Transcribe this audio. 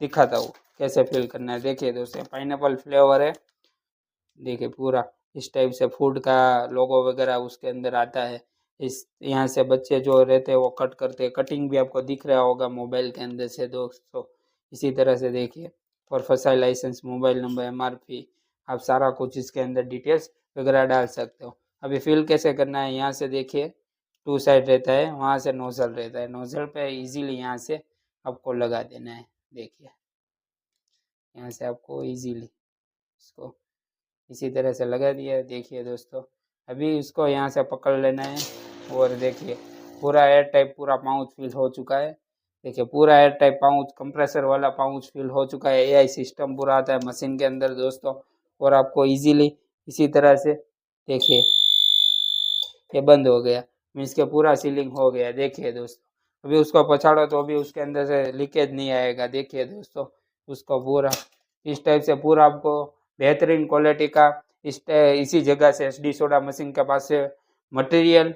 दिखाता हूँ कैसे फिल करना है। देखिए दोस्तों, पाइनएप्पल फ्लेवर है। देखिए पूरा इस टाइप से फूड का लोगो वगैरह उसके अंदर आता है। इस यहाँ से बच्चे जो रहते हैं वो कट करते हैं, कटिंग भी आपको दिख रहा होगा मोबाइल के अंदर से दोस्तों। इसी तरह से देखिए, और फसाई लाइसेंस, मोबाइल नंबर, MRP, आप सारा कुछ इसके अंदर डिटेल्स वगैरह डाल सकते हो। अभी फिल कैसे करना है, यहाँ से देखिए 2 साइड रहता है, वहाँ से नोजल रहता है। नोजल पे इजीली यहाँ से आपको लगा देना है। देखिए यहाँ से आपको इजीली इसको इसी तरह से लगा दिया। देखिए दोस्तों, अभी इसको यहाँ से पकड़ लेना है और देखिए पूरा एयर टाइप पूरा पाउच फिल हो चुका है। देखिए पूरा एयर टाइप पाउच, कंप्रेसर वाला पाउच फिल हो चुका है। AI सिस्टम पूरा आता है मशीन के अंदर दोस्तों। और आपको इजीली इसी तरह से देखिए ये बंद हो गया, मीन्स के पूरा सीलिंग हो गया। देखिए दोस्तों, अभी उसको पछाड़ो तो अभी उसके अंदर से लीकेज नहीं आएगा। देखिए दोस्तों, उसको पूरा इस टाइप से पूरा आपको बेहतरीन क्वालिटी का इसी जगह से SD सोडा मशीन के पास से मटेरियल